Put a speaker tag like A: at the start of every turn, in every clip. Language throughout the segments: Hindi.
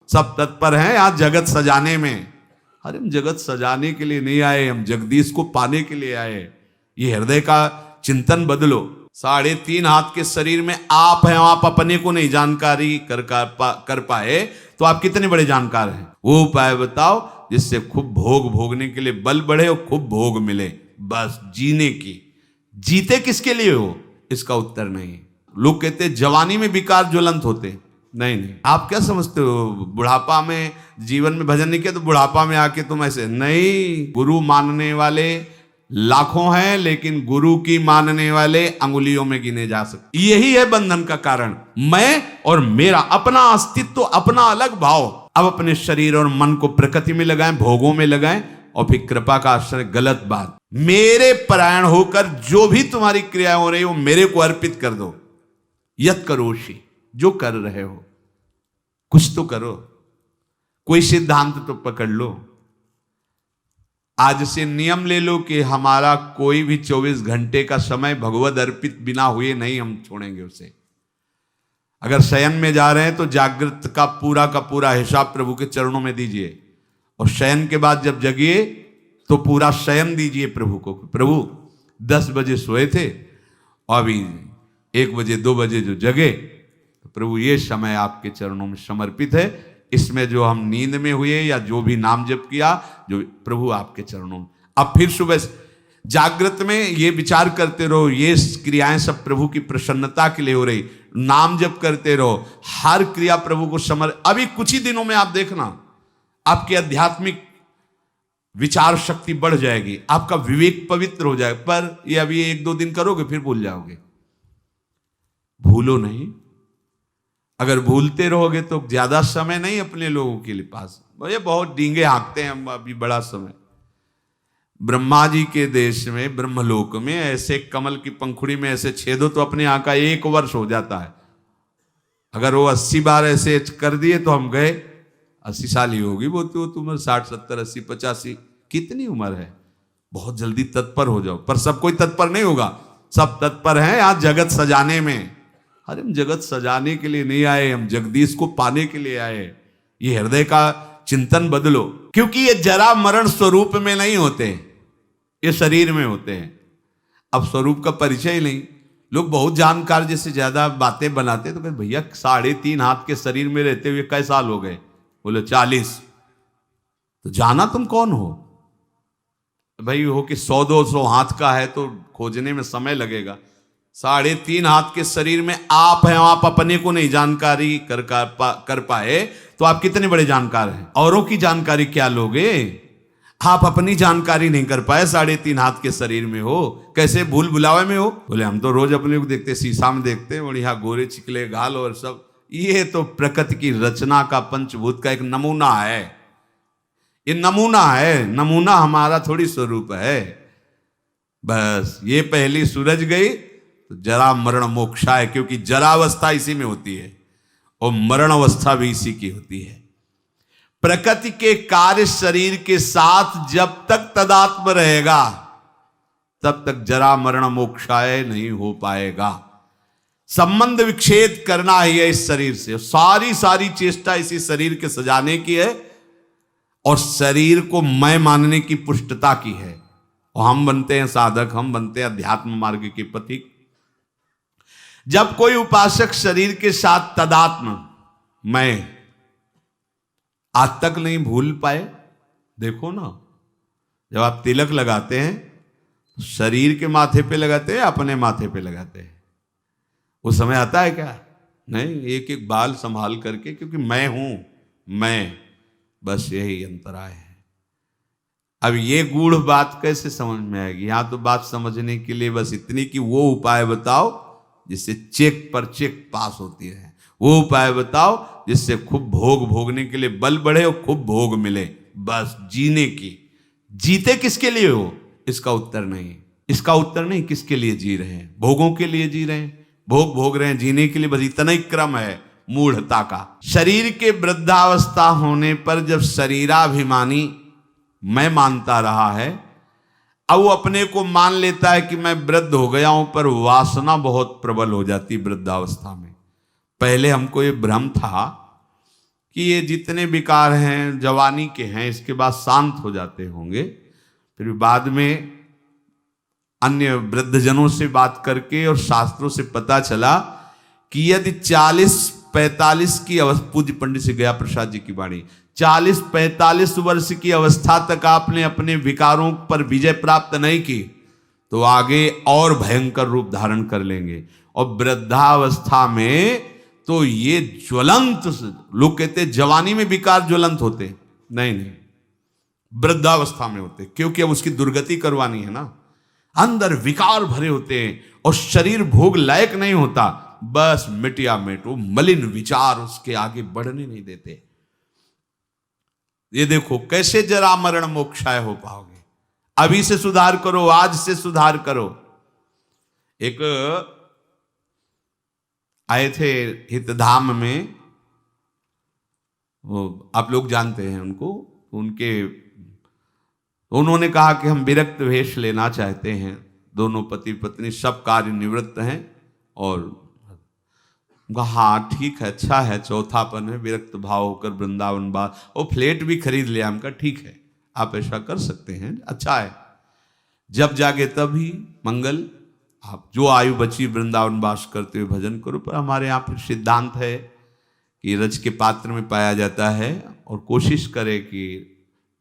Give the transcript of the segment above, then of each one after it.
A: सब तत्पर हैं आज जगत सजाने में। अरे हम जगत सजाने के लिए नहीं आए, हम जगदीश को पाने के लिए आए। ये हृदय का चिंतन बदलो। 3.5 हाथ के शरीर में आप हैं, आप अपने को नहीं जानकारी कर पाए तो आप कितने बड़े जानकार हैं। वो उपाय बताओ जिससे खूब भोग भोगने के लिए बल बढ़े और खूब भोग मिले, बस जीने की। जीते किसके लिए हो, इसका उत्तर नहीं। लोग कहते हैं जवानी में विकार ज्वलंत होते, नहीं नहीं। आप क्या समझते हो बुढ़ापा में जीवन में भजन नहीं किया तो बुढ़ापा में आके तुम ऐसे नहीं। गुरु मानने वाले लाखों हैं, लेकिन गुरु की मानने वाले अंगुलियों में गिने जा सकते। यही है बंधन का कारण, मैं और मेरा, अपना अस्तित्व, अपना अलग भाव। अब अपने शरीर और मन को प्रकृति में लगाएं, भोगों में लगाएं, और फिर कृपा का आश्रय। गलत बात। मेरे परायण होकर जो भी तुम्हारी क्रिया हो रही हो मेरे को अर्पित कर दो। यत करोषि, जो कर रहे हो कुछ तो करो, कोई सिद्धांत तो पकड़ लो। आज से नियम ले लो कि हमारा कोई भी 24 घंटे का समय भगवद अर्पित बिना हुए नहीं हम छोड़ेंगे उसे। अगर शयन में जा रहे हैं तो जागृत का पूरा हिसाब प्रभु के चरणों में दीजिए, और शयन के बाद जब जगिए तो पूरा शयन दीजिए प्रभु को। प्रभु 10 बजे सोए थे और अभी 1 बजे 2 बजे जो जगे, तो प्रभु ये समय आपके चरणों में समर्पित है। इसमें जो हम नींद में हुए या जो भी नाम जप किया, जो प्रभु आपके चरणों में। अब फिर सुबह जागृत में ये विचार करते रहो, ये क्रियाएं सब प्रभु की प्रसन्नता के लिए हो रही। नाम जप करते रहो, हर क्रिया प्रभु को अभी कुछ ही दिनों में आप देखना आपकी आध्यात्मिक विचार शक्ति बढ़ जाएगी, आपका विवेक पवित्र हो जाएगा। पर ये अभी 1-2 दिन करोगे फिर भूल जाओगे। भूलो नहीं। अगर भूलते रहोगे तो ज्यादा समय नहीं अपने लोगों के लिए पास। ये बहुत डींगे हाँकते हैं हम अभी बड़ा समय। ब्रह्मा जी के देश में, ब्रह्मलोक में, ऐसे कमल की पंखुड़ी में ऐसे छेदो तो अपने यहाँ का 1 वर्ष हो जाता है। अगर वो 80 बार ऐसे कर दिए तो हम गए। 80 साल ही होगी वो तो उम्र, 60, 70, 80, 85 कितनी उम्र है। बहुत जल्दी तत्पर हो जाओ। पर सब कोई तत्पर नहीं होगा। सब तत्पर हैं आज जगत सजाने में। अरे हम जगत सजाने के लिए नहीं आए, हम जगदीश को पाने के लिए आए। ये हृदय का चिंतन बदलो, क्योंकि ये जरा मरण स्वरूप में नहीं होते, ये शरीर में होते हैं। अब स्वरूप का परिचय ही नहीं। लोग बहुत जानकार जैसे ज्यादा बातें बनाते तो कहते भैया 3.5 हाथ के शरीर में रहते हुए कई साल हो गए? बोले 40। तो जाना तुम कौन हो भाई? हो कि 100-200 हाथ का है तो खोजने में समय लगेगा। 3.5 हाथ के शरीर में आप हैं, आप अपने को नहीं जानकारी कर पाए तो आप कितने बड़े जानकार हैं। औरों की जानकारी क्या लोगे? आप अपनी जानकारी नहीं कर पाए। 3.5 हाथ के शरीर में हो, कैसे भूल भुलावे में हो? बोले हम तो रोज अपने को देखते, शीशा में देखते हैं, बढ़िया गोरे चिकले गाल और सब। ये तो प्रकृति की रचना का, पंचभूत का एक नमूना है। ये नमूना है, नमूना हमारा थोड़ी स्वरूप है। बस ये पहली सूरज गई तो जरा मरण मोक्षा है, क्योंकि जरा अवस्था इसी में होती है और मरण अवस्था भी इसी की होती है। प्रकृति के कार्य शरीर के साथ जब तक तदात्म रहेगा तब तक जरा मरण मोक्षाय नहीं हो पाएगा। संबंध विच्छेद करना ही है इस शरीर से। सारी चेष्टा इसी शरीर के सजाने की है और शरीर को मैं मानने की पुष्टता की है। और हम बनते हैं साधक, हम बनते हैं अध्यात्म मार्ग के पथिक। जब कोई उपासक शरीर के साथ तदात्म मैं आज तक नहीं भूल पाए, देखो ना, जब आप तिलक लगाते हैं शरीर के माथे पे लगाते हैं, अपने माथे पे लगाते हैं, वो समय आता है क्या? नहीं, एक एक बाल संभाल करके, क्योंकि मैं हूं, मैं, बस यही अंतराय है। अब ये गूढ़ बात कैसे समझ में आएगी? यहां तो बात समझने के लिए बस इतनी कि वो उपाय बताओ जिससे चेक पर चेक पास होती है। वो उपाय बताओ जिससे खूब भोग भोगने के लिए बल बढ़े और खूब भोग मिले, बस जीने की। जीते किसके लिए हो, इसका उत्तर नहीं। इसका उत्तर नहीं किसके लिए जी रहे हैं। भोगों के लिए जी रहे हैं, भोग भोग रहे हैं, जीने के लिए, बस इतना ही क्रम है मूढ़ता का। शरीर के वृद्धावस्था होने पर जब शरीराभिमानी मैं मानता रहा है, अब वो अपने को मान लेता है कि मैं वृद्ध हो गया हूं, पर वासना बहुत प्रबल हो जाती वृद्धावस्था में। पहले हमको ये भ्रम था कि ये जितने विकार हैं जवानी के हैं, इसके बाद शांत हो जाते होंगे। फिर बाद में अन्य वृद्धजनों से बात करके और शास्त्रों से पता चला कि यदि 40-45 की अवस्था, पूज्य पंडित श्री गया प्रसाद जी की वाणी, 40-45 वर्ष की अवस्था तक आपने अपने विकारों पर विजय प्राप्त नहीं की तो आगे और भयंकर रूप धारण कर लेंगे। और वृद्धावस्था में तो ये ज्वलंत, लोग कहते हैं जवानी में विकार ज्वलंत होते, नहीं, वृद्धावस्था में होते, क्योंकि अब उसकी दुर्गति करवानी है ना। अंदर विकार भरे होते हैं और शरीर भोग लायक नहीं होता, बस मिटिया मिट, वो मलिन विचार उसके आगे बढ़ने नहीं देते। ये देखो कैसे जरा मरण मोक्षाय हो पाओगे। अभी से सुधार करो, आज से सुधार करो। एक आए थे हितधाम में, वो आप लोग जानते हैं उनको, उन्होंने कहा कि हम विरक्त वेश लेना चाहते हैं। दोनों पति पत्नी सब कार्य निवृत्त हैं और हाँ ठीक है, अच्छा है, चौथापन है, विरक्त भाव होकर वृंदावन बात, वो फ्लैट भी खरीद लिया। हमका ठीक है, आप ऐसा कर सकते हैं, अच्छा है, जब जागे तभी मंगल, आप जो आयु बची वृंदावन वास करते हुए भजन करो। पर हमारे यहाँ पर सिद्धांत है कि रज के पात्र में पाया जाता है और कोशिश करे कि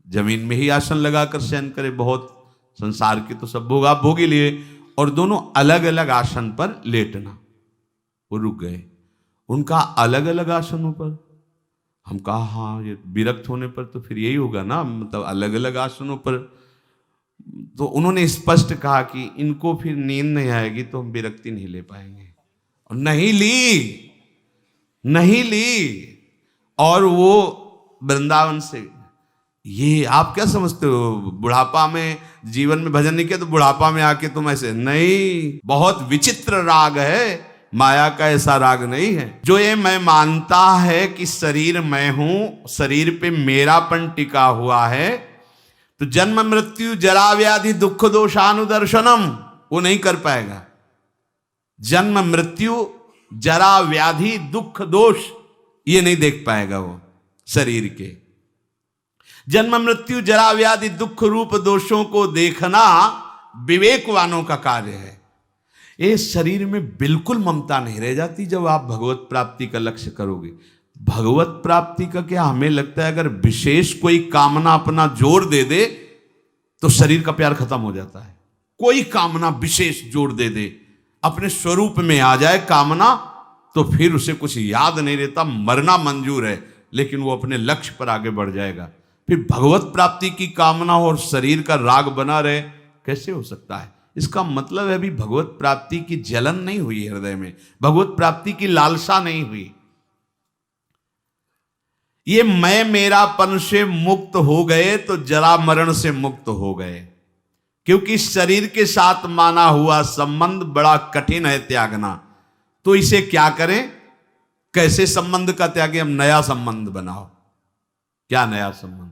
A: जमीन में ही आसन लगाकर शयन करे। बहुत संसार के तो सब भोग आप भोग ही लिए, और दोनों अलग अलग आसन पर लेटना। वो रुक गए, उनका अलग अलग आसनों पर। हम कहा हाँ, ये विरक्त होने पर तो फिर यही होगा ना, मतलब अलग अलग आसनों पर। तो उन्होंने स्पष्ट कहा कि इनको फिर नींद नहीं आएगी तो हम विरक्ति नहीं ले पाएंगे, और नहीं ली। और वो वृंदावन से, ये आप क्या समझते हो, बुढ़ापा में जीवन में भजन नहीं किया तो बुढ़ापा में आके तुम ऐसे, नहीं, बहुत विचित्र राग है, माया का ऐसा राग नहीं है। जो ये मैं मानता है कि शरीर मैं हूं, शरीर पे मेरापन टिका हुआ है, तो जन्म मृत्यु जरा व्याधि दुख दोषानुदर्शनम वो नहीं कर पाएगा। जन्म मृत्यु जरा व्याधि दुख दोष ये नहीं देख पाएगा वो शरीर के। जन्म मृत्यु जरा व्याधि दुख रूप दोषों को देखना विवेकवानों का कार्य है। इस शरीर में बिल्कुल ममता नहीं रह जाती जब आप भगवत प्राप्ति का लक्ष्य करोगे। भगवत प्राप्ति का क्या, हमें लगता है अगर विशेष कोई कामना अपना जोर दे दे तो शरीर का प्यार खत्म हो जाता है। कोई कामना विशेष जोर दे दे, अपने स्वरूप में आ जाए कामना, तो फिर उसे कुछ याद नहीं रहता, मरना मंजूर है, लेकिन वो अपने लक्ष्य पर आगे बढ़ जाएगा। फिर भगवत प्राप्ति की कामना और शरीर का राग बना रहे, कैसे हो सकता है? इसका मतलब है अभी भगवत प्राप्ति की जलन नहीं हुई हृदय में, भगवत प्राप्ति की लालसा नहीं हुई। ये मैं मेरापन से मुक्त हो गए तो जरा मरण से मुक्त हो गए, क्योंकि शरीर के साथ माना हुआ संबंध बड़ा कठिन है त्यागना। तो इसे क्या करें, कैसे संबंध का त्यागे? हम नया संबंध बनाओ। क्या नया संबंध?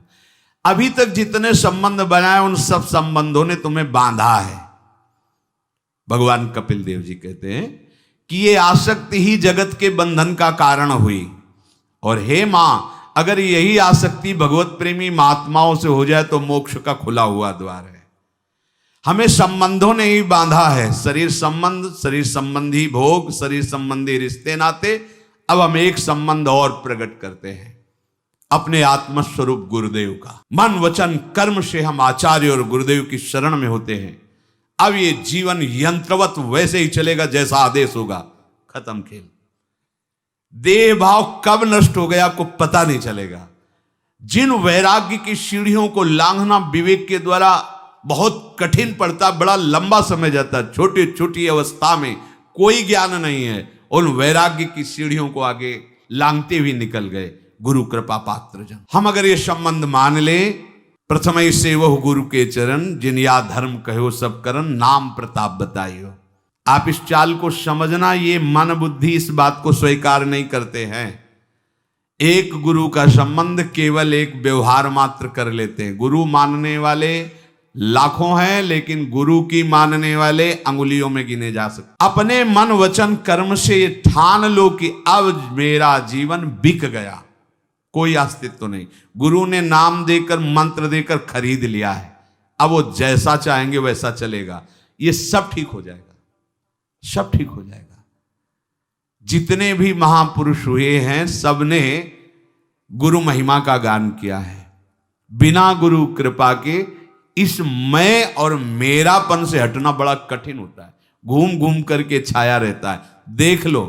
A: अभी तक जितने संबंध बनाए उन सब संबंधों ने तुम्हें बांधा है। भगवान कपिल देव जी कहते हैं कि ये आसक्ति ही जगत के बंधन का कारण हुई, और हे मां, अगर यही आसक्ति भगवत प्रेमी महात्माओं से हो जाए तो मोक्ष का खुला हुआ द्वार है। हमें संबंधों ने ही बांधा है, शरीर संबंध, शरीर संबंधी भोग, शरीर संबंधी रिश्ते नाते। अब हम एक संबंध और प्रकट करते हैं, अपने आत्मस्वरूप गुरुदेव का। मन वचन कर्म से हम आचार्य और गुरुदेव की शरण में होते हैं। अब ये जीवन यंत्रवत वैसे ही चलेगा जैसा आदेश होगा, खत्म खेल। देह भाव कब नष्ट हो गया आपको पता नहीं चलेगा। जिन वैराग्य की सीढ़ियों को लांघना विवेक के द्वारा बहुत कठिन पड़ता, बड़ा लंबा समय जाता, छोटी छोटी अवस्था में कोई ज्ञान नहीं है, उन वैराग्य की सीढ़ियों को आगे लांघते हुए निकल गए गुरु कृपा पात्र जन। हम अगर ये संबंध मान ले, प्रथम से वह गुरु के चरण, जिन या धर्म कहो सब करन, नाम प्रताप बताइयो। आप इस चाल को समझना, ये मन बुद्धि इस बात को स्वीकार नहीं करते हैं। एक गुरु का संबंध केवल एक व्यवहार मात्र कर लेते हैं। गुरु मानने वाले लाखों हैं, लेकिन गुरु की मानने वाले अंगुलियों में गिने जा सकते। अपने मन वचन कर्म से ठान लो कि अब मेरा जीवन बिक गया, कोई अस्तित्व नहीं। गुरु ने नाम देकर मंत्र देकर खरीद लिया है, अब वो जैसा चाहेंगे वैसा चलेगा। ये सब ठीक हो जाएगा, सब ठीक हो जाएगा। जितने भी महापुरुष हुए हैं सबने गुरु महिमा का गान किया है। बिना गुरु कृपा के इस मैं और मेरापन से हटना बड़ा कठिन होता है, घूम घूम करके छाया रहता है। देख लो,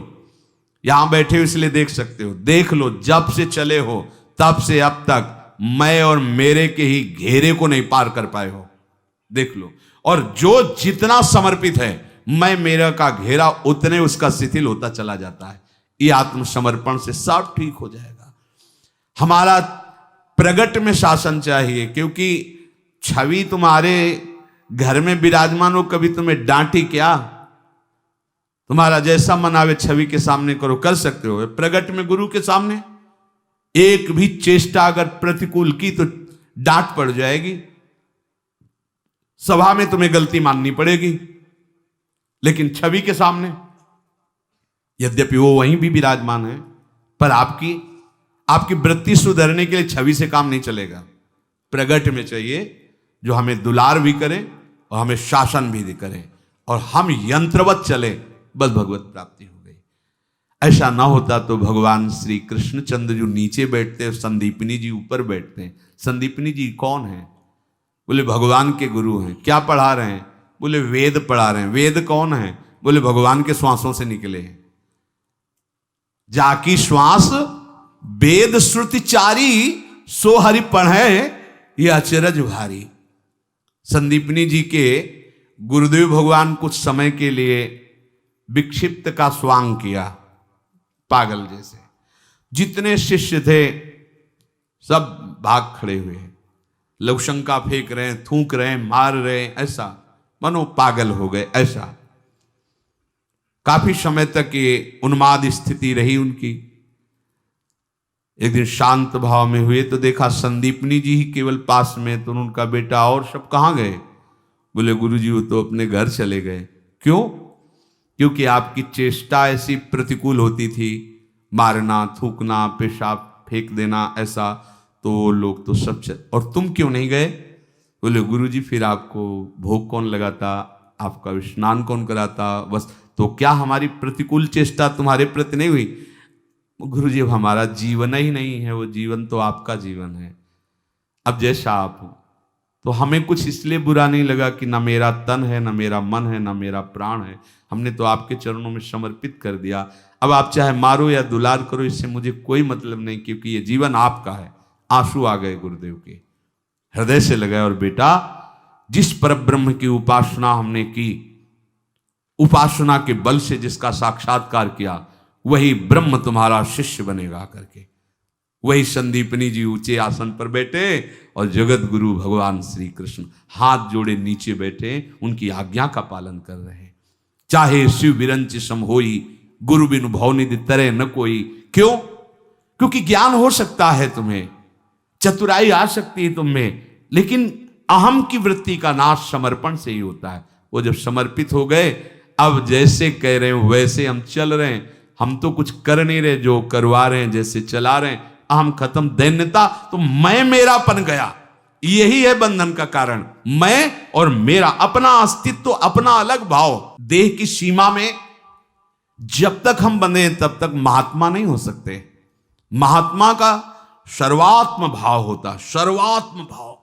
A: यहां बैठे हो इसलिए देख सकते हो, देख लो जब से चले हो तब से अब तक मैं और मेरे के ही घेरे को नहीं पार कर पाए हो, देख लो। और जो जितना समर्पित है मैं मेरा का घेरा उतने उसका शिथिल होता चला जाता है। ये आत्मसमर्पण से सब ठीक हो जाएगा। हमारा प्रगट में शासन चाहिए, क्योंकि छवि तुम्हारे घर में विराजमान हो, कभी तुम्हें डांटी क्या? तुम्हारा जैसा मन आवे छवि के सामने करो, कर सकते हो। प्रगट में गुरु के सामने एक भी चेष्टा अगर प्रतिकूल की तो डांट पड़ जाएगी, सभा में तुम्हें गलती माननी पड़ेगी। लेकिन छवि के सामने यद्यपि वो वहीं भी विराजमान है, पर आपकी वृत्ति सुधरने के लिए छवि से काम नहीं चलेगा। प्रगट में चाहिए जो हमें दुलार भी करे और हमें शासन भी करे, और हम यंत्रवत चले, बस भगवत प्राप्ति हो गई। ऐसा ना होता तो भगवान श्री कृष्णचंद्र जो नीचे बैठते हैं, संदीपनी जी ऊपर बैठते हैं। संदीपनी जी कौन है? बोले भगवान के गुरु हैं। क्या पढ़ा रहे हैं? बोले वेद पढ़ा रहे हैं। वेद कौन है? बोले भगवान के श्वासों से निकले हैं। जाकी श्वास वेद श्रुति चारी, सो हरि पढ़े ये अचरज भारी। संदीपनी जी के गुरुदेव भगवान कुछ समय के लिए विक्षिप्त का स्वांग किया, पागल जैसे। जितने शिष्य थे सब भाग खड़े हुए हैं, लवशंका फेंक रहे हैं, थूक रहे हैं, मार रहे हैं, ऐसा मानो पागल हो गए। ऐसा काफी समय तक ये उन्माद स्थिति रही उनकी। एक दिन शांत भाव में हुए तो देखा संदीपनी जी ही केवल पास में, तो उनका बेटा और सब कहां गए? बोले गुरुजी वो तो अपने घर चले गए। क्यों? क्योंकि आपकी चेष्टा ऐसी प्रतिकूल होती थी, मारना, थूकना, पेशाब फेंक देना, ऐसा, तो लोग तो सब और तुम क्यों नहीं गए? बोले गुरुजी फिर आपको भोग कौन लगाता, आपका स्नान कौन कराता, बस। तो क्या हमारी प्रतिकूल चेष्टा तुम्हारे प्रति नहीं हुई? गुरुजी अब हमारा जीवन ही नहीं है, वो जीवन तो आपका जीवन है। अब जैसा आप हो, तो हमें कुछ इसलिए बुरा नहीं लगा कि ना मेरा तन है, ना मेरा मन है, ना मेरा प्राण है, हमने तो आपके चरणों में समर्पित कर दिया। अब आप चाहे मारो या दुलार करो, इससे मुझे कोई मतलब नहीं, क्योंकि ये जीवन आपका है। आंसू आ गए गुरुदेव के, हृदय से लगाए। और बेटा, जिस परब्रह्म की उपासना हमने की, उपासना के बल से जिसका साक्षात्कार किया, वही ब्रह्म तुम्हारा शिष्य बनेगा करके। वही संदीपनी जी ऊंचे आसन पर बैठे और जगत गुरु भगवान श्री कृष्ण हाथ जोड़े नीचे बैठे, उनकी आज्ञा का पालन कर रहे हैं। चाहे शिव विरंच सम होई, गुरु बिनु भवनिधि तरे न कोई। क्यों? क्योंकि ज्ञान हो सकता है तुम्हें, चतुराई आ सकती है तुम में, लेकिन अहम की वृत्ति का नाश समर्पण से ही होता है। वो जब समर्पित हो गए, अब जैसे कह रहे हो वैसे हम चल रहे हैं, हम तो कुछ कर नहीं रहे, जो करवा रहे हैं, जैसे चला रहे हैं। अहम खत्म, दैन्यता, तो मैं मेरापन गया। यही है बंधन का कारण, मैं और मेरा, अपना अस्तित्व, अपना अलग भाव। देह की सीमा में जब तक हम बंधे हैं तब तक महात्मा नहीं हो सकते। महात्मा का सर्वात्म भाव होता, सर्वात्म भाव।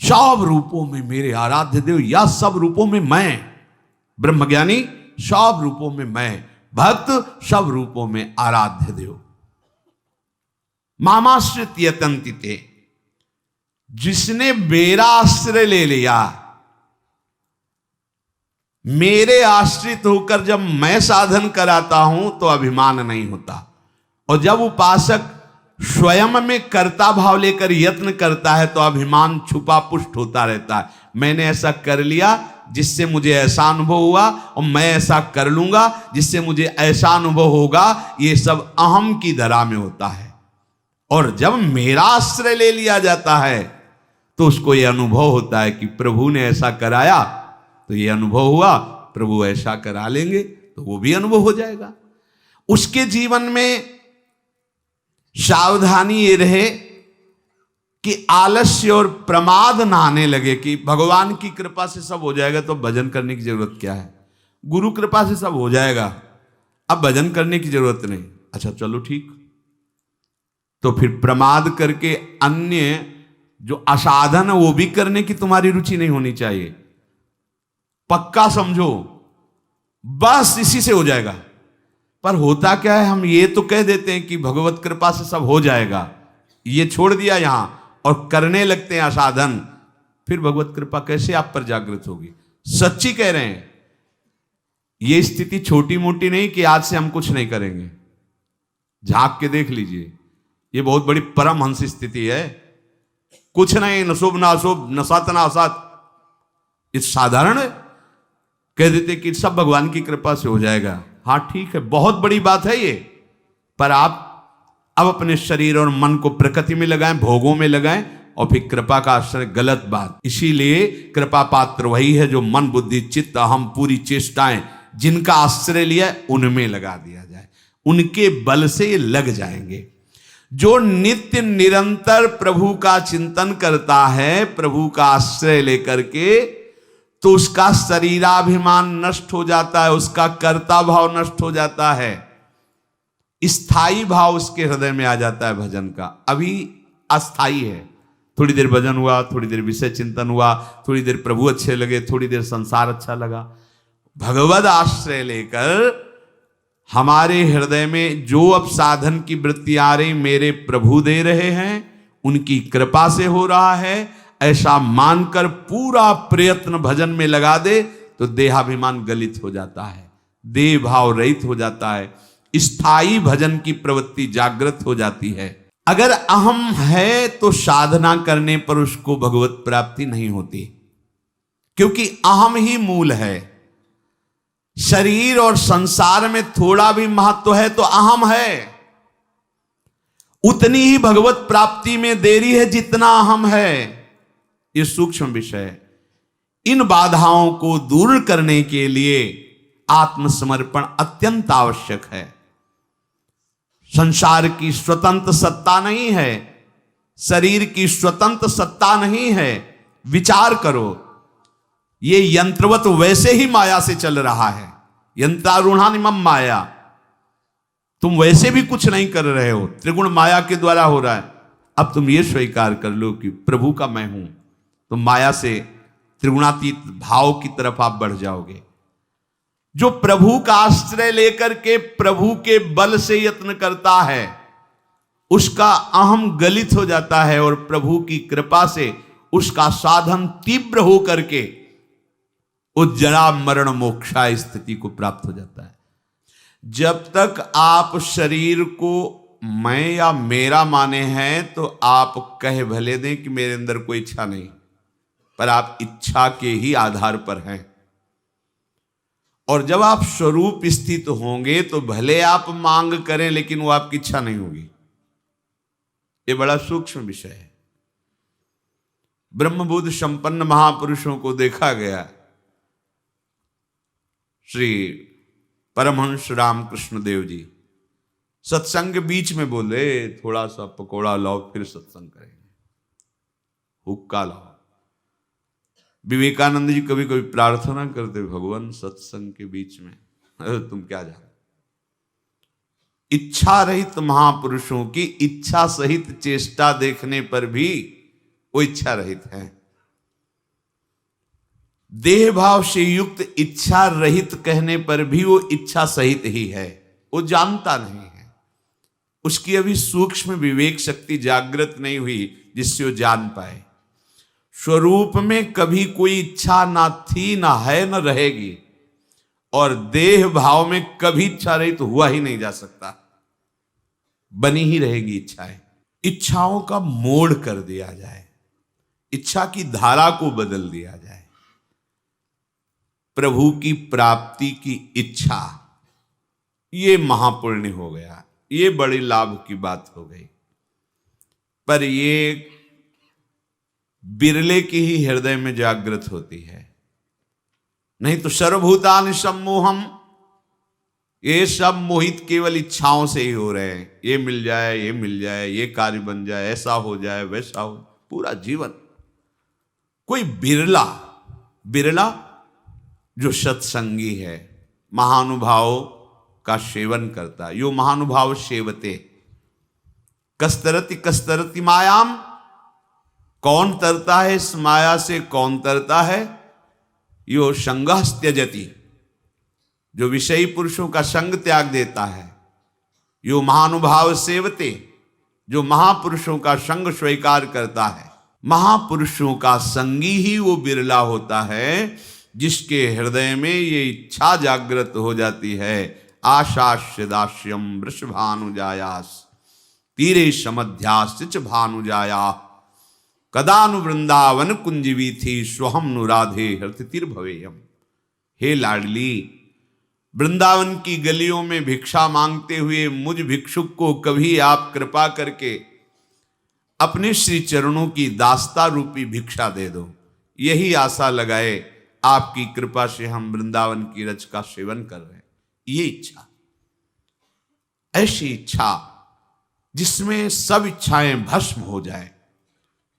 A: सब रूपों में मेरे आराध्य देव, या सब रूपों में मैं। ब्रह्मज्ञानी सब रूपों में मैं, भक्त सब रूपों में आराध्य देव। मामाश्रित यतन्तिते, जिसने मेरा आश्रय ले लिया, मेरे आश्रित होकर जब मैं साधन कराता हूं तो अभिमान नहीं होता। और जब उपासक स्वयं में कर्ता भाव लेकर यत्न करता है तो अभिमान छुपा पुष्ट होता रहता है। मैंने ऐसा कर लिया जिससे मुझे ऐसा अनुभव हुआ, और मैं ऐसा कर लूंगा जिससे मुझे ऐसा अनुभव होगा, ये सब अहम की धरा में होता है। और जब मेरा आश्रय ले लिया जाता है तो उसको ये अनुभव होता है कि प्रभु ने ऐसा कराया तो ये अनुभव हुआ, प्रभु ऐसा करा लेंगे तो वो भी अनुभव हो जाएगा। उसके जीवन में सावधानी ये रहे कि आलस्य और प्रमाद ना आने लगे कि भगवान की कृपा से सब हो जाएगा तो भजन करने की जरूरत क्या है, गुरु कृपा से सब हो जाएगा, अब भजन करने की जरूरत नहीं। अच्छा चलो ठीक, तो फिर प्रमाद करके अन्य जो असाधन है वो भी करने की तुम्हारी रुचि नहीं होनी चाहिए। पक्का समझो बस इसी से हो जाएगा। पर होता क्या है, हम ये तो कह देते हैं कि भगवत कृपा से सब हो जाएगा, ये छोड़ दिया यहां और करने लगते हैं असाधन, फिर भगवत कृपा कैसे आप पर जागृत होगी। सच्ची कह रहे हैं, ये स्थिति छोटी मोटी नहीं कि आज से हम कुछ नहीं करेंगे। झांक के देख लीजिए, ये बहुत बड़ी परमहंस स्थिति है। कुछ नहीं, न शुभ ना अशुभ, न सत ना असत, ये साधारण है। कह देते कि सब भगवान की कृपा से हो जाएगा। हाँ ठीक है, बहुत बड़ी बात है ये, पर आप अब अपने शरीर और मन को प्रकृति में लगाएं, भोगों में लगाएं और फिर कृपा का आश्रय, गलत बात। इसीलिए कृपा पात्र वही है जो मन बुद्धि चित्त अहम पूरी चेष्टाएं जिनका आश्रय लिया उनमें लगा दिया जाए, उनके बल से ये लग जाएंगे। जो नित्य निरंतर प्रभु का चिंतन करता है, प्रभु का आश्रय लेकर के, तो उसका शरीराभिमान नष्ट हो जाता है, उसका कर्ता भाव नष्ट हो जाता है, स्थायी भाव उसके हृदय में आ जाता है भजन का। अभी अस्थाई है, थोड़ी देर भजन हुआ, थोड़ी देर विषय चिंतन हुआ, थोड़ी देर प्रभु अच्छे लगे, थोड़ी देर संसार अच्छा लगा। भगवद आश्रय लेकर हमारे हृदय में जो अब साधन की वृत्ति आ रही मेरे प्रभु दे रहे हैं, उनकी कृपा से हो रहा है, ऐसा मानकर पूरा प्रयत्न भजन में लगा दे तो देहाभिमान गलित हो जाता है, देह भाव रहित हो जाता है, स्थायी भजन की प्रवृत्ति जागृत हो जाती है। अगर अहम है तो साधना करने पर उसको भगवत प्राप्ति नहीं होती, क्योंकि अहम ही मूल है। शरीर और संसार में थोड़ा भी महत्व है तो अहम है, उतनी ही भगवत प्राप्ति में देरी है जितना अहम है। ये सूक्ष्म विषय है। इन बाधाओं को दूर करने के लिए आत्मसमर्पण अत्यंत आवश्यक है। संसार की स्वतंत्र सत्ता नहीं है, शरीर की स्वतंत्र सत्ता नहीं है। विचार करो, ये यंत्रवत वैसे ही माया से चल रहा है, यंत्रारूढ़ानिमम माया, तुम वैसे भी कुछ नहीं कर रहे हो, त्रिगुण माया के द्वारा हो रहा है। अब तुम ये स्वीकार कर लो कि प्रभु का मैं हूं, तो माया से त्रिगुणातीत भाव की तरफ आप बढ़ जाओगे। जो प्रभु का आश्रय लेकर के प्रभु के बल से यत्न करता है, उसका अहम गलित हो जाता है और प्रभु की कृपा से उसका साधन तीव्र हो करके उस जरा मरण मोक्षा स्थिति को प्राप्त हो जाता है। जब तक आप शरीर को मैं या मेरा माने हैं तो आप कह भले दें कि मेरे अंदर कोई इच्छा नहीं, पर आप इच्छा के ही आधार पर हैं। और जब आप स्वरूप स्थित होंगे तो भले आप मांग करें लेकिन वो आपकी इच्छा नहीं होगी। ये बड़ा सूक्ष्म विषय है। ब्रह्मबुद्ध संपन्न महापुरुषों को देखा गया, श्री परमहंस रामकृष्ण देव जी सत्संग बीच में बोले, थोड़ा सा पकोड़ा लाओ फिर सत्संग करेंगे, हुक्का लाओ। विवेकानंद जी कभी कभी प्रार्थना करते, भगवान सत्संग के बीच में तुम क्या जानो। इच्छा रहित महापुरुषों की इच्छा सहित चेष्टा देखने पर भी वो इच्छा रहित है। देह भाव से युक्त इच्छा रहित कहने पर भी वो इच्छा सहित ही है। वो जानता नहीं है, उसकी अभी सूक्ष्म विवेक शक्ति जागृत नहीं हुई जिससे वो जान पाए। स्वरूप में कभी कोई इच्छा ना थी, ना है, न रहेगी, और देह भाव में कभी इच्छा रहित तो हुआ ही नहीं जा सकता, बनी ही रहेगी इच्छाएं। इच्छाओं का मोड़ कर दिया जाए, इच्छा की धारा को बदल दिया जाए। प्रभु की प्राप्ति की इच्छा, ये महापुण्य हो गया, ये बड़ी लाभ की बात हो गई। पर ये बिरले की ही हृदय में जागृत होती है, नहीं तो सर्वभूतानि सम्मोहम, ये सब मोहित केवल इच्छाओं से ही हो रहे हैं, ये मिल जाए, ये मिल जाए, ये कार्य बन जाए, ऐसा हो जाए, वैसा हो, पूरा जीवन। कोई बिरला बिरला जो सत्संगी है, महानुभाव का सेवन करता है। यो महानुभाव सेवते कस्तरति कस्तरति मायाम। कौन तरता है इस माया से, कौन तरता है? यो संगः त्यजति, जो विषयी पुरुषों का संग त्याग देता है। यो महानुभाव सेवते, जो महापुरुषों का संग स्वीकार करता है। महापुरुषों का संगी ही वो बिरला होता है जिसके हृदय में ये इच्छा जागृत हो जाती है। आशास्य दास्यम वृषभानुजायास तीरे समध्यास्च भानुजाया कदानु वृंदावन कुंजवी थी स्वहम नु राधे हृतिर्भवेयम। हे लाडली, वृंदावन की गलियों में भिक्षा मांगते हुए मुझ भिक्षुक को कभी आप कृपा करके अपने श्री चरणों की दास्ता रूपी भिक्षा दे दो। यही आशा लगाए आपकी कृपा से हम वृंदावन की रज का सेवन कर रहे हैं। ये इच्छा, ऐसी इच्छा जिसमें सब इच्छाएं भस्म हो जाए,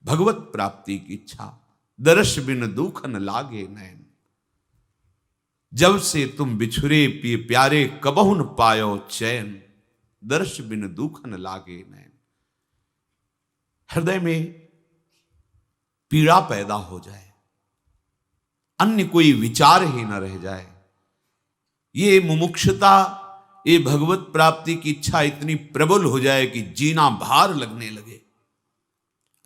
A: भगवत प्राप्ति की इच्छा। दर्श बिन दुख न लागे नैन, जब से तुम बिछुरे प्यारे कबहु न पायो चैन। दर्श बिन दुख न लागे नैन, हृदय में पीड़ा पैदा हो जाए, अन्य कोई विचार ही न रह जाए। ये मुमुक्षुता, ये भगवत प्राप्ति की इच्छा इतनी प्रबल हो जाए कि जीना भार लगने लगे।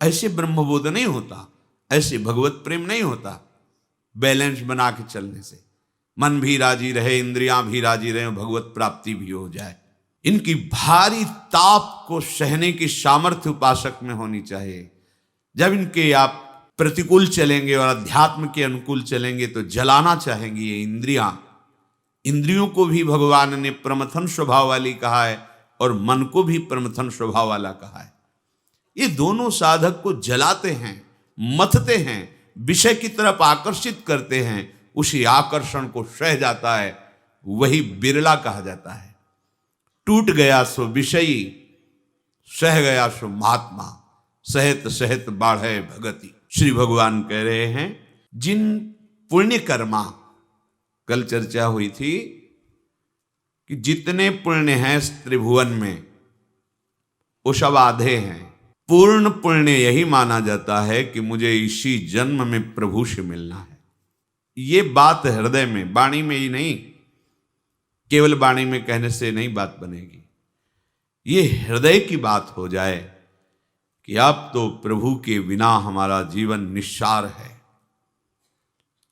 A: ऐसे ब्रह्मबोध नहीं होता, ऐसे भगवत प्रेम नहीं होता। बैलेंस बना के चलने से मन भी राजी रहे, इंद्रियां भी राजी रहे, भगवत प्राप्ति भी हो जाए। इनकी भारी ताप को सहने की सामर्थ्य उपासक में होनी चाहिए। जब इनके आप प्रतिकूल चलेंगे और अध्यात्म के अनुकूल चलेंगे तो जलाना चाहेंगी ये इंद्रियां। इंद्रियों को भी भगवान ने प्रमथन स्वभाव वाली कहा है और मन को भी प्रमथन स्वभाव वाला कहा है। ये दोनों साधक को जलाते हैं, मथते हैं, विषय की तरफ आकर्षित करते हैं। उसी आकर्षण को सह जाता है, वही बिरला कहा जाता है। टूट गया सो विषयी, सह गया सो महात्मा। सहत सहत बाढ़े भगति। श्री भगवान कह रहे हैं, जिन पुण्य कर्मा, कल चर्चा हुई थी कि जितने पुण्य हैं इस त्रिभुवन में वो सब आधे हैं। पूर्ण पुण्य यही माना जाता है कि मुझे इसी जन्म में प्रभु से मिलना है। ये बात हृदय में, वाणी में ही नहीं, केवल वाणी में कहने से नहीं बात बनेगी। ये हृदय की बात हो जाए कि अब तो प्रभु के बिना हमारा जीवन निस्सार है,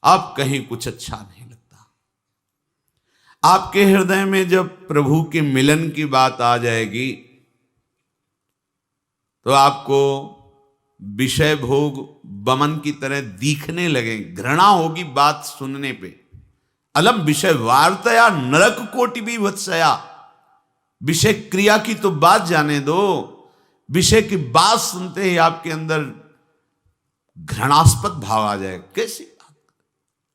A: अब कहीं कुछ अच्छा नहीं लगता। आपके हृदय में जब प्रभु के मिलन की बात आ जाएगी तो आपको विषय भोग बमन की तरह दिखने लगे, घृणा होगी बात सुनने पे। अलम विषय वार्तया नरक कोटि भी वत्सया। विषय क्रिया की तो बात जाने दो, विषय की बात सुनते ही आपके अंदर घृणास्पद भाव आ जाए। कैसी बात?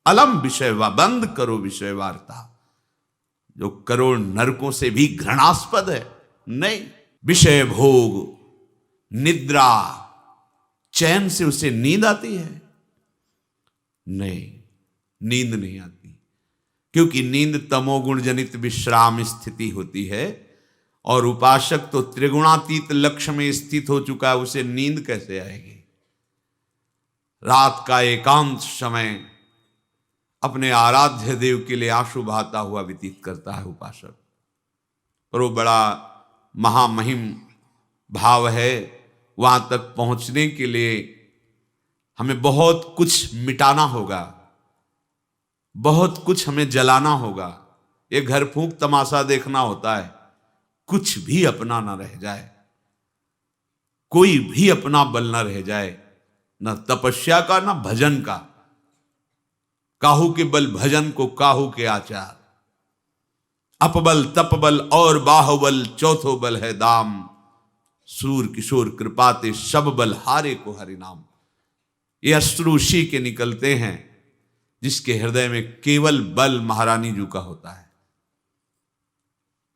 A: अलम विषय बंद करो विषय वार्ता, जो करोड़ नरकों से भी घृणास्पद है। नहीं, विषय भोग, निद्रा, चैन से उसे नींद आती है? नहीं, नींद नहीं आती, क्योंकि नींद तमोगुण जनित विश्राम स्थिति होती है और उपासक तो त्रिगुणातीत लक्ष्य में स्थित हो चुका है, उसे नींद कैसे आएगी? रात का एकांत समय अपने आराध्य देव के लिए आंसू बहाता हुआ व्यतीत करता है उपासक। पर वो बड़ा महामहिम भाव है। वहां तक पहुंचने के लिए हमें बहुत कुछ मिटाना होगा, बहुत कुछ हमें जलाना होगा। ये घर फूंक तमाशा देखना होता है, कुछ भी अपना ना रह जाए, कोई भी अपना बल ना रह जाए, न तपस्या का न भजन का। काहू के बल भजन को काहू के आचार। अपबल तपबल और बाहुबल चौथो बल है दाम। सूर किशोर कृपाते सब बल हारे को हरि नाम। ये अश्रु उसी के निकलते हैं जिसके हृदय में केवल बल महारानी जी का होता है।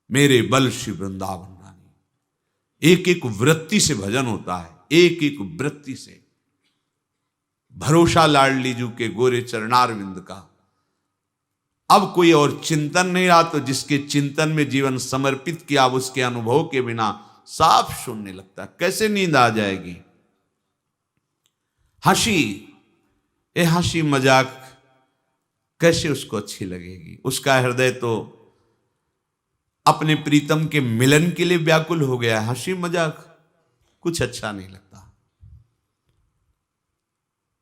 A: मेरे बल श्री वृंदावन रानी। एक एक वृत्ति से भजन होता है, एक एक वृत्ति से। भरोसा लाडली जू के गोरे चरणारविंद का। अब कोई और चिंतन नहीं रहा, तो जिसके चिंतन में जीवन समर्पित किया, अब उसके अनुभव के बिना साफ शून्य लगता है। कैसे नींद आ जाएगी? हंसी, ये हंसी मजाक कैसे उसको अच्छी लगेगी? उसका हृदय तो अपने प्रीतम के मिलन के लिए व्याकुल हो गया। हंसी मजाक कुछ अच्छा नहीं लगता।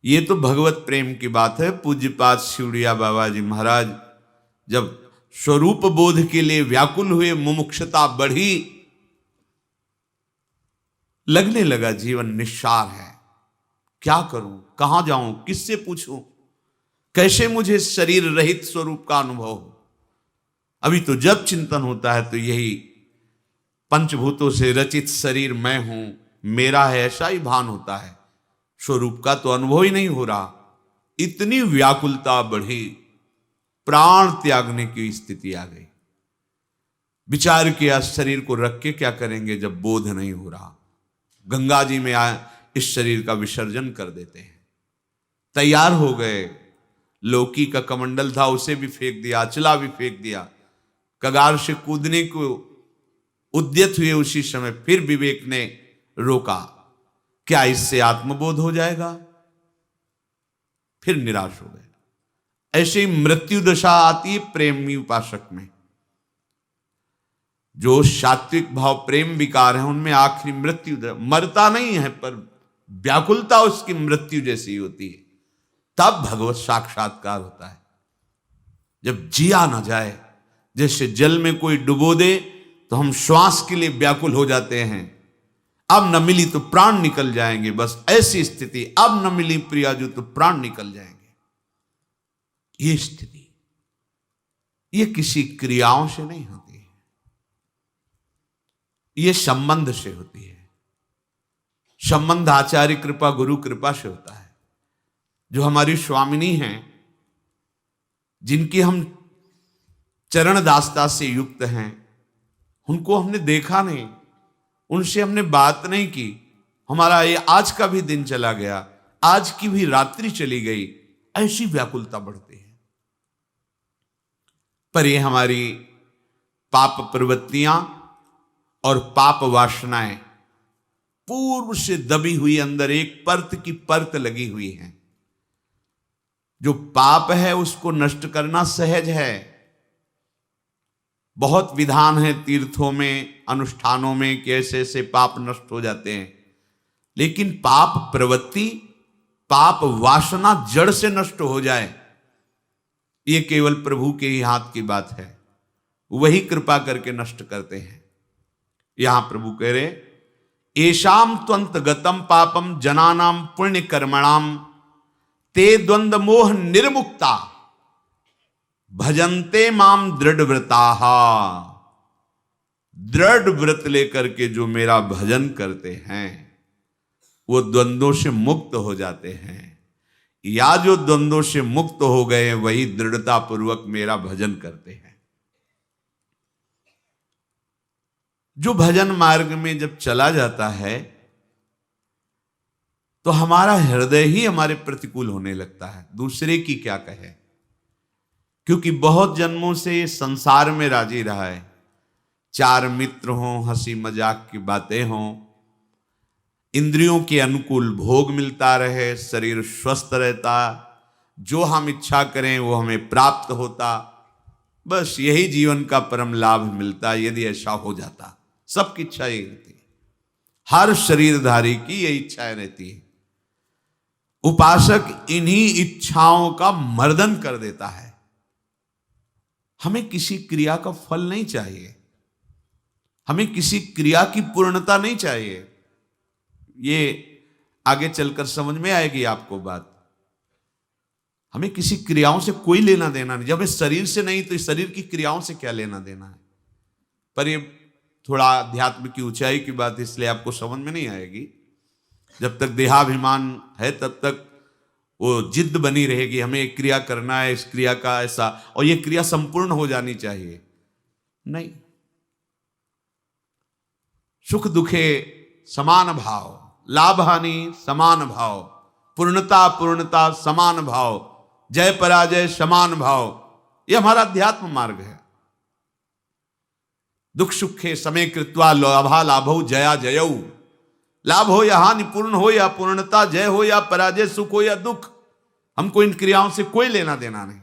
A: ये तो भगवत प्रेम की बात है। पूज्यपाद शिवड़िया बाबा जी महाराज जब स्वरूप बोध के लिए व्याकुल हुए, मुमुक्षुता बढ़ी, लगने लगा जीवन निस्सार है, क्या करूं, कहां जाऊं, किससे पूछूं, कैसे मुझे शरीर रहित स्वरूप का अनुभव हो। अभी तो जब चिंतन होता है तो यही पंचभूतों से रचित शरीर मैं हूं, मेरा है, ऐसा ही भान होता है। स्वरूप का तो अनुभव ही नहीं हो रहा। इतनी व्याकुलता बढ़ी, प्राण त्यागने की स्थिति आ गई। विचार किया शरीर को रख के क्या करेंगे जब बोध नहीं हो रहा। गंगा जी में इस शरीर का विसर्जन कर देते हैं। तैयार हो गए, लौकी का कमंडल था उसे भी फेंक दिया, अचला भी फेंक दिया, कगार से कूदने को उद्यत हुए। उसी समय फिर विवेक ने रोका, क्या इससे आत्मबोध हो जाएगा? फिर निराश हो गए। ऐसे ही मृत्यु दशा आती है प्रेमी उपासक में। जो सात्विक भाव प्रेम विकार है उनमें आखिरी मृत्यु, मरता नहीं है पर व्याकुलता उसकी मृत्यु जैसी होती है। तब भगवत साक्षात्कार होता है। जब जिया ना जाए, जैसे जल में कोई डुबो दे तो हम श्वास के लिए व्याकुल हो जाते हैं, अब न मिली तो प्राण निकल जाएंगे, बस ऐसी स्थिति। अब न मिली प्रियाजू तो प्राण निकल जाएंगे। ये स्थिति, ये किसी क्रियाओं से नहीं होती है, ये संबंध से होती है। संबंध आचार्य कृपा, गुरु कृपा से होता है। जो हमारी स्वामिनी हैं, जिनकी हम चरण दासता से युक्त हैं, उनको हमने देखा नहीं, उनसे हमने बात नहीं की, हमारा ये आज का भी दिन चला गया, आज की भी रात्रि चली गई, ऐसी व्याकुलता बढ़ती है। पर ये हमारी पाप प्रवृत्तियां और पाप वासनाएं पूर्व से दबी हुई अंदर एक परत की परत लगी हुई है। जो पाप है उसको नष्ट करना सहज है। बहुत विधान है तीर्थों में, अनुष्ठानों में कि ऐसे ऐसे पाप नष्ट हो जाते हैं, लेकिन पाप प्रवृत्ति, पाप वासना जड़ से नष्ट हो जाए, ये केवल प्रभु के ही हाथ की बात है। वही कृपा करके नष्ट करते हैं। यहां प्रभु कह रहे, एशाम त्वंत गतम पापम जनानाम पुण्य कर्मणाम ते द्वंद मोह निर्मुक्ता भजन्ते माम दृढ़ व्रताहा। दृढ़ व्रत लेकर के जो मेरा भजन करते हैं वो द्वंद्वों से मुक्त हो जाते हैं, या जो द्वंद्वों से मुक्त हो गए वही दृढ़ता पूर्वक मेरा भजन करते हैं। जो भजन मार्ग में जब चला जाता है तो हमारा हृदय ही हमारे प्रतिकूल होने लगता है, दूसरे की क्या कहे। क्योंकि बहुत जन्मों से ये संसार में राजी रहा है, चार मित्र हों, हंसी मजाक की बातें हों, इंद्रियों के अनुकूल भोग मिलता रहे, शरीर स्वस्थ रहता, जो हम इच्छा करें वो हमें प्राप्त होता, बस यही जीवन का परम लाभ मिलता। यदि ऐसा हो जाता, सबकी इच्छा यही रहती है, हर शरीरधारी की यही इच्छाएं रहती है। उपासक इन्हीं इच्छाओं का मर्दन कर देता है। हमें किसी क्रिया का फल नहीं चाहिए, हमें किसी क्रिया की पूर्णता नहीं चाहिए। ये आगे चलकर समझ में आएगी आपको बात। हमें किसी क्रियाओं से कोई लेना देना नहीं। जब इस शरीर से नहीं तो इस शरीर की क्रियाओं से क्या लेना देना है। पर ये थोड़ा अध्यात्म की ऊंचाई की बात, इसलिए आपको समझ में नहीं आएगी। जब तक देहाभिमान है तब तक वो जिद बनी रहेगी, हमें एक क्रिया करना है, इस क्रिया का ऐसा, और ये क्रिया संपूर्ण हो जानी चाहिए। नहीं, सुख दुखे समान भाव, लाभ हानि समान भाव, पूर्णता अपूर्णता समान भाव, जय पराजय समान भाव, यह हमारा अध्यात्म मार्ग है। दुख सुखे समय कृत्वा लाभा लाभो जया जयऊ, लाभ हो या हानि, पूर्ण हो या पूर्णता, जय हो या पराजय, सुख हो या दुख, हमको इन क्रियाओं से कोई लेना देना नहीं।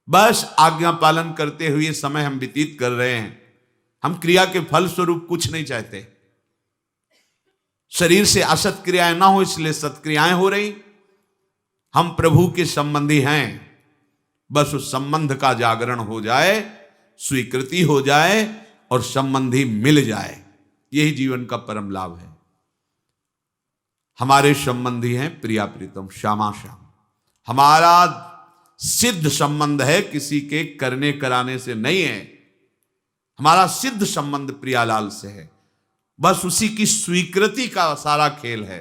A: बस आज्ञा पालन करते हुए समय हम व्यतीत कर रहे हैं। हम क्रिया के फल स्वरूप कुछ नहीं चाहते। शरीर से असत क्रियाएं ना हो इसलिए सत्क्रियाएं हो रही। हम प्रभु के संबंधी हैं, बस उस संबंध का जागरण हो जाए, स्वीकृति हो जाए और संबंधी मिल जाए, यही जीवन का परम लाभ है। हमारे संबंधी हैं प्रिया प्रीतम श्यामा श्याम। हमारा सिद्ध संबंध है, किसी के करने कराने से नहीं है। हमारा सिद्ध संबंध प्रियालाल से है। बस उसी की स्वीकृति का सारा खेल है।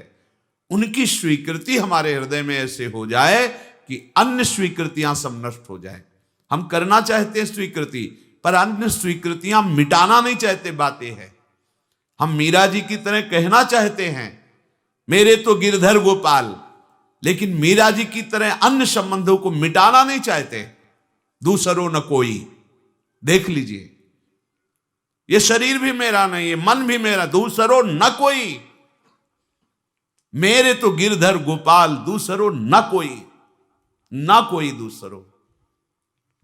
A: उनकी स्वीकृति हमारे हृदय में ऐसे हो जाए कि अन्य स्वीकृतियां सब नष्ट हो जाए। हम करना चाहते हैं स्वीकृति, पर अन्य स्वीकृतियां मिटाना नहीं चाहते। बातें है, हम मीरा जी की तरह कहना चाहते हैं मेरे तो गिरधर गोपाल, लेकिन मीरा जी की तरह अन्य संबंधों को मिटाना नहीं चाहते। दूसरों न कोई, देख लीजिए, ये शरीर भी मेरा नहीं है, मन भी मेरा, दूसरों न कोई, मेरे तो गिरधर गोपाल, दूसरों न कोई, न कोई दूसरों।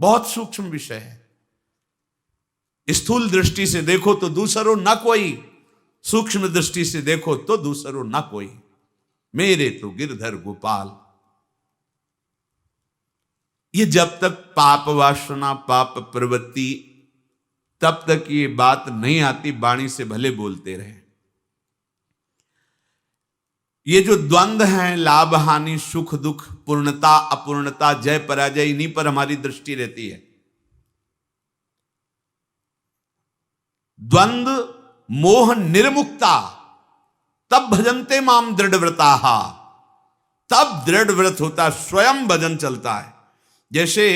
A: बहुत सूक्ष्म विषय है। स्थूल दृष्टि से देखो तो दूसरों न कोई, सूक्ष्म दृष्टि से देखो तो दूसरों न कोई, मेरे तो गिरधर गोपाल। ये जब तक पाप वासना पाप प्रवृत्ति, तब तक ये बात नहीं आती, वाणी से भले बोलते रहे। ये जो द्वंद्व हैं, लाभ हानि, सुख दुख, पूर्णता अपूर्णता, जय पराजय, इन्हीं पर हमारी दृष्टि रहती है। द्वंद्व मोह निर्मुक्ता तब भजनते माम दृढ़व्रता, तब दृढ़ व्रत होता, स्वयं भजन चलता है। जैसे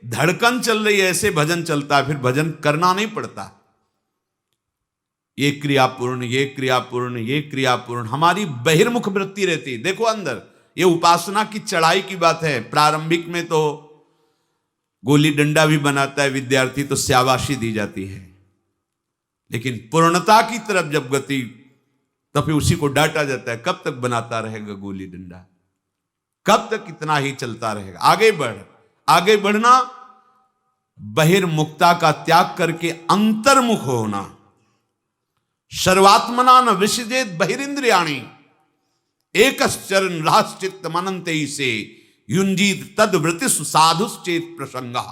A: धड़कन चल रही है ऐसे भजन चलता है, फिर भजन करना नहीं पड़ता। ये क्रियापूर्ण, ये क्रियापूर्ण, ये क्रियापूर्ण, हमारी बहिर्मुख वृत्ति रहती है। देखो अंदर, ये उपासना की चढ़ाई की बात है। प्रारंभिक में तो गोली डंडा भी बनाता है विद्यार्थी तो शाबाशी दी जाती है, लेकिन पूर्णता की तरफ जब गति, तो फिर उसी को डांटा जाता है। कब तक बनाता रहेगा गोली डंडा, कब तक इतना ही चलता रहेगा? आगे बढ़, आगे बढ़ना, बहिर्मुखता का त्याग करके अंतर्मुख होना। सर्वात्मना न विसृजेत बहिरिंद्रियाणि, एकश्चरण राश्चित्त मनन्ते से युंजीत तद वृत्तिषु साधुश्चेत प्रसंगः।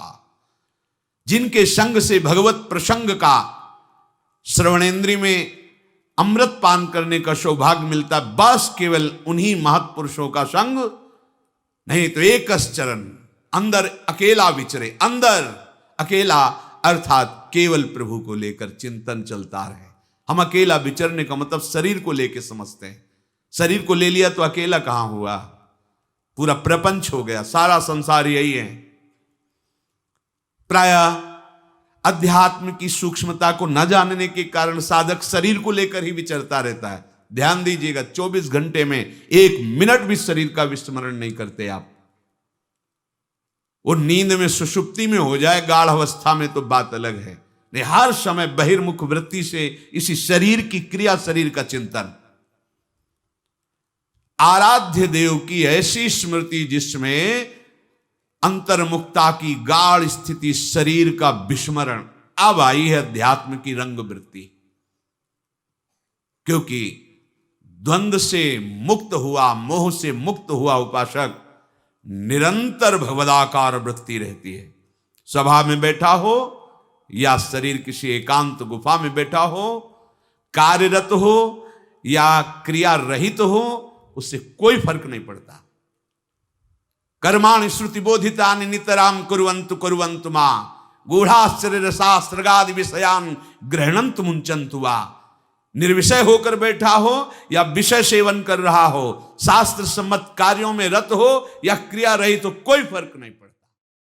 A: जिनके संग से भगवत प्रसंग का, श्रवणेन्द्रिय में अमृत पान करने का सौभाग्य मिलता, बस केवल उन्हीं महत्पुरुषों का संग। नहीं तो एकश्चरण, अंदर अकेला विचरे, अंदर अकेला अर्थात केवल प्रभु को लेकर चिंतन चलता रहे। हम अकेला विचरने का मतलब शरीर को लेकर समझते हैं। शरीर को ले लिया तो अकेला कहां हुआ, पूरा प्रपंच हो गया, सारा संसार यही है। प्रायः अध्यात्म की सूक्ष्मता को न जानने के कारण साधक शरीर को लेकर ही विचरता रहता है। ध्यान दीजिएगा, 24 घंटे में 1 मिनट भी शरीर का विस्मरण नहीं करते आप। वो नींद में, सुषुप्ति में हो जाए, गाढ़ अवस्था में तो बात अलग है, नहीं हर समय बहिर्मुख वृत्ति से इसी शरीर की क्रिया, शरीर का चिंतन। आराध्य देव की ऐसी स्मृति जिसमें अंतर्मुक्ता की गाढ़ स्थिति, शरीर का विस्मरण, अब आई है अध्यात्म की रंग वृत्ति। क्योंकि द्वंद्व से मुक्त हुआ, मोह से मुक्त हुआ उपासक निरंतर भगवदाकार वृत्ति रहती है। सभा में बैठा हो या शरीर किसी एकांत गुफा में बैठा हो, कार्यरत हो या क्रिया रहित हो, उससे कोई फर्क नहीं पड़ता। कर्माणि श्रुति बोधितानि नितराम कुर्वन्तु कुर्वन्तु मा गूढ़ाश्चर्य रसास्त्रगादि विषयान गृह्णन्तु मुञ्चन्तु वा। निर्विषय होकर बैठा हो या विषय सेवन कर रहा हो, शास्त्र सम्मत कार्यों में रत हो या क्रिया रहित हो, कोई फर्क नहीं पड़ता।